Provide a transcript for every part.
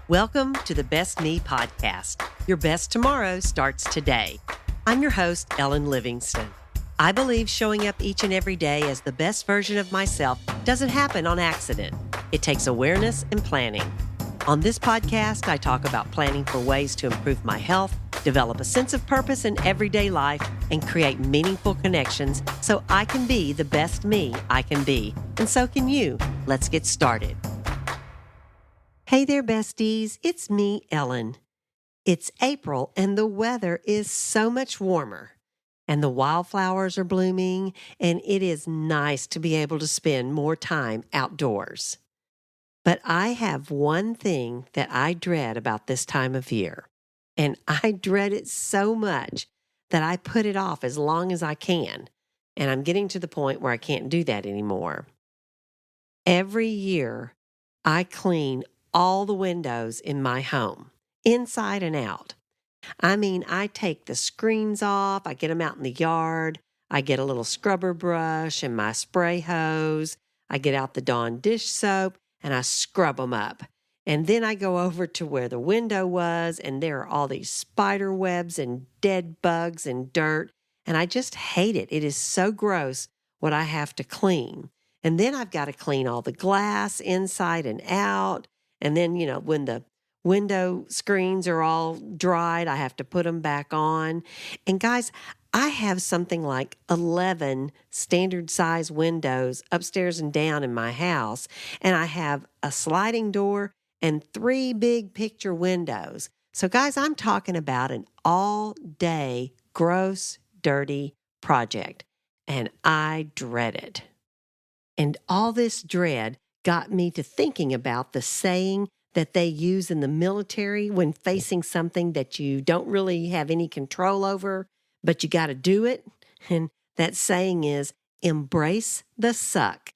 Welcome to the Best Me podcast. Your best tomorrow starts today. I'm your host, Ellen Livingston. I believe showing up each and every day as the best version of myself doesn't happen on accident. It takes awareness and planning. On this podcast, I talk about planning for ways to improve my health, develop a sense of purpose in everyday life, and create meaningful connections so I can be the best me I can be. And so can you. Let's get started. Hey there, besties. It's me, Ellen. It's April, and the weather is so much warmer. And the wildflowers are blooming, and it is nice to be able to spend more time outdoors. But I have one thing that I dread about this time of year, and I dread it so much that I put it off as long as I can, and I'm getting to the point where I can't do that anymore. Every year, I clean all the windows in my home, inside and out. I take the screens off, I get them out in the yard, I get a little scrubber brush and my spray hose, I get out the Dawn dish soap, and I scrub them up. And then I go over to where the window was, and there are all these spider webs and dead bugs and dirt, and I just hate it. It is so gross what I have to clean. And then I've got to clean all the glass inside and out. And then, when the window screens are all dried, I have to put them back on. And guys, I have something like 11 standard size windows upstairs and down in my house. And I have a sliding door and 3 big picture windows. So guys, I'm talking about an all-day gross, dirty project. And I dread it. And all this dread got me to thinking about the saying that they use in the military when facing something that you don't really have any control over, but you got to do it. And that saying is, embrace the suck.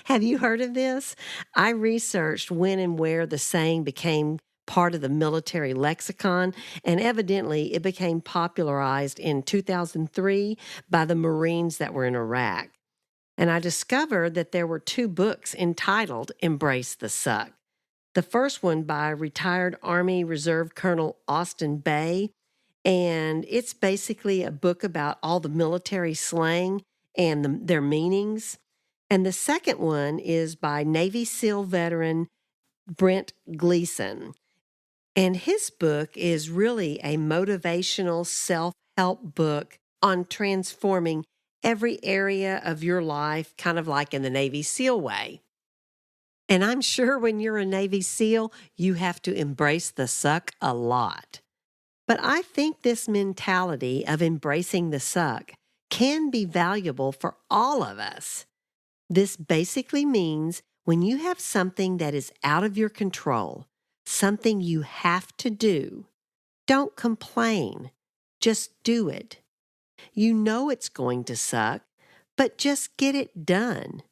Have you heard of this? I researched when and where the saying became part of the military lexicon, and evidently it became popularized in 2003 by the Marines that were in Iraq. And I discovered that there were 2 books entitled Embrace the Suck. The first one by retired Army Reserve Colonel Austin Bay, and it's basically a book about all the military slang and their meanings. And the second one is by Navy SEAL veteran Brent Gleason. And his book is really a motivational self-help book on transforming every area of your life, kind of like in the Navy SEAL way. And I'm sure when you're a Navy SEAL, you have to embrace the suck a lot. But I think this mentality of embracing the suck can be valuable for all of us. This basically means when you have something that is out of your control, something you have to do, don't complain. Just do it. You know it's going to suck, but just get it done.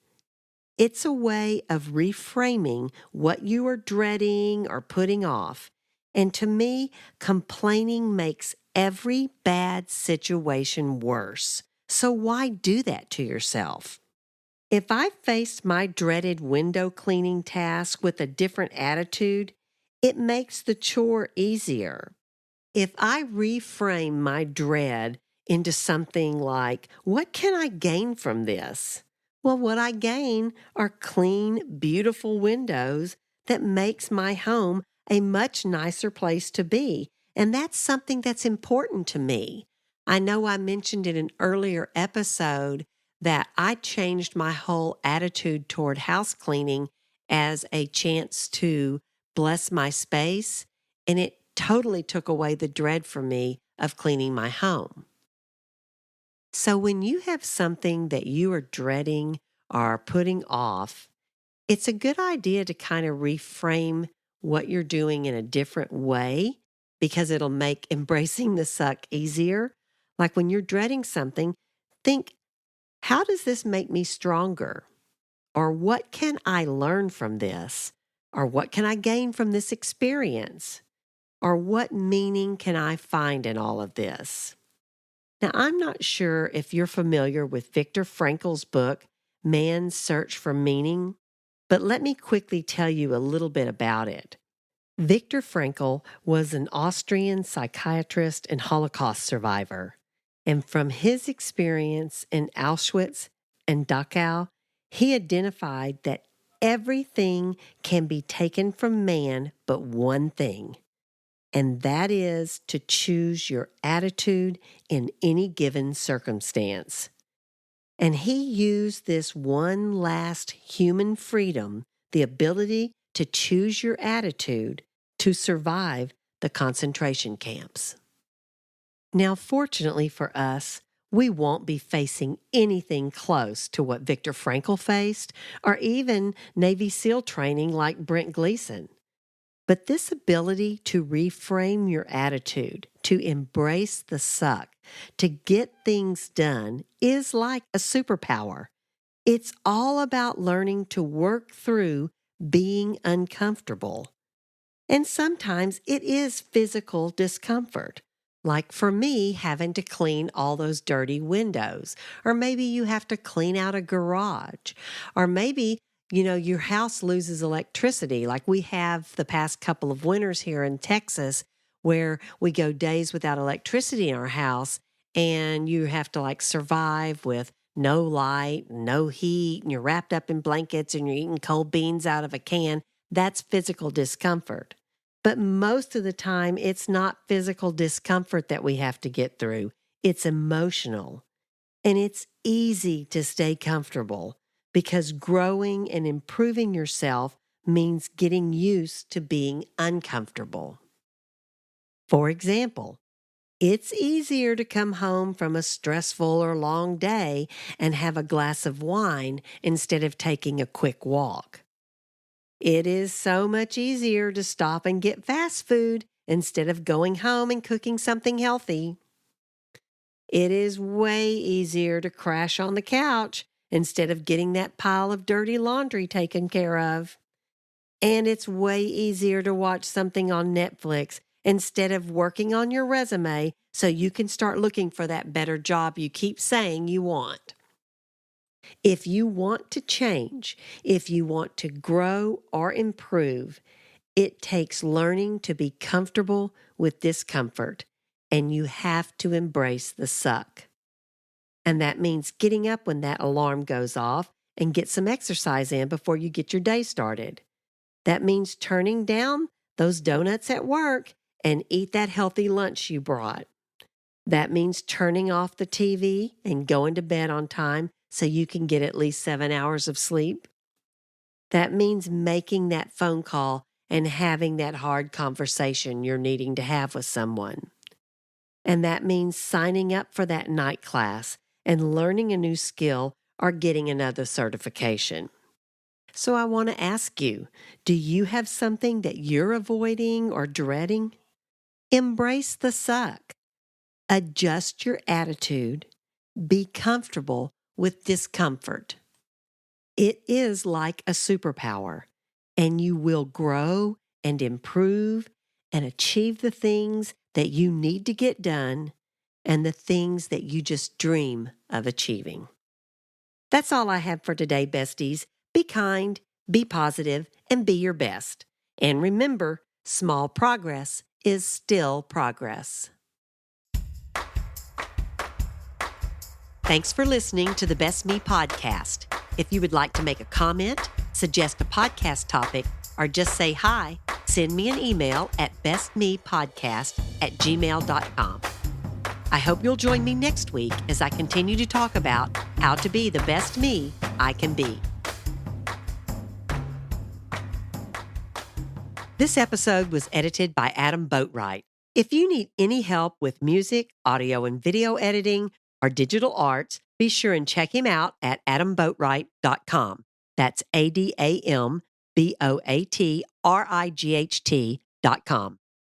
It's a way of reframing what you are dreading or putting off. And to me, complaining makes every bad situation worse. So why do that to yourself? If I faced my dreaded window cleaning task with a different attitude, it makes the chore easier. If I reframe my dread into something like, what can I gain from this? Well, what I gain are clean, beautiful windows that makes my home a much nicer place to be. And that's something that's important to me. I know I mentioned in an earlier episode that I changed my whole attitude toward house cleaning as a chance to bless my space, and it totally took away the dread for me of cleaning my home. So when you have something that you are dreading or putting off, it's a good idea to kind of reframe what you're doing in a different way because it'll make embracing the suck easier. Like when you're dreading something, think, how does this make me stronger? Or what can I learn from this? Or what can I gain from this experience? Or what meaning can I find in all of this? Now, I'm not sure if you're familiar with Viktor Frankl's book, Man's Search for Meaning, but let me quickly tell you a little bit about it. Viktor Frankl was an Austrian psychiatrist and Holocaust survivor. And from his experience in Auschwitz and Dachau, he identified that everything can be taken from man but one thing, and that is to choose your attitude in any given circumstance. And he used this one last human freedom, the ability to choose your attitude, to survive the concentration camps. Now, fortunately for us, we won't be facing anything close to what Viktor Frankl faced, or even Navy SEAL training like Brent Gleason. But this ability to reframe your attitude, to embrace the suck, to get things done is like a superpower. It's all about learning to work through being uncomfortable. And sometimes it is physical discomfort. Like for me, having to clean all those dirty windows, or maybe you have to clean out a garage, or maybe your house loses electricity like we have the past couple of winters here in Texas where we go days without electricity in our house and you have to survive with no light, no heat, and you're wrapped up in blankets and you're eating cold beans out of a can. That's physical discomfort. But most of the time, it's not physical discomfort that we have to get through. It's emotional. And it's easy to stay comfortable because growing and improving yourself means getting used to being uncomfortable. For example, it's easier to come home from a stressful or long day and have a glass of wine instead of taking a quick walk. It is so much easier to stop and get fast food instead of going home and cooking something healthy. It is way easier to crash on the couch instead of getting that pile of dirty laundry taken care of. And it's way easier to watch something on Netflix instead of working on your resume so you can start looking for that better job you keep saying you want. If you want to change, if you want to grow or improve, it takes learning to be comfortable with discomfort, and you have to embrace the suck. And that means getting up when that alarm goes off and get some exercise in before you get your day started. That means turning down those donuts at work and eat that healthy lunch you brought. That means turning off the TV and going to bed on time so you can get at least 7 hours of sleep. That means making that phone call and having that hard conversation you're needing to have with someone. And that means signing up for that night class and learning a new skill or getting another certification. So I want to ask you, do you have something that you're avoiding or dreading? Embrace the suck. Adjust your attitude. Be comfortable with discomfort. It is like a superpower, and you will grow and improve and achieve the things that you need to get done and the things that you just dream of achieving. That's all I have for today, besties. Be kind, be positive, and be your best. And remember, small progress is still progress. Thanks for listening to the Best Me podcast. If you would like to make a comment, suggest a podcast topic, or just say hi, send me an email at bestmepodcast@gmail.com. I hope you'll join me next week as I continue to talk about how to be the best me I can be. This episode was edited by Adam Boatwright. If you need any help with music, audio and video editing, or digital arts, be sure and check him out at adamboatwright.com. That's ADAMBOATRIGHT.com.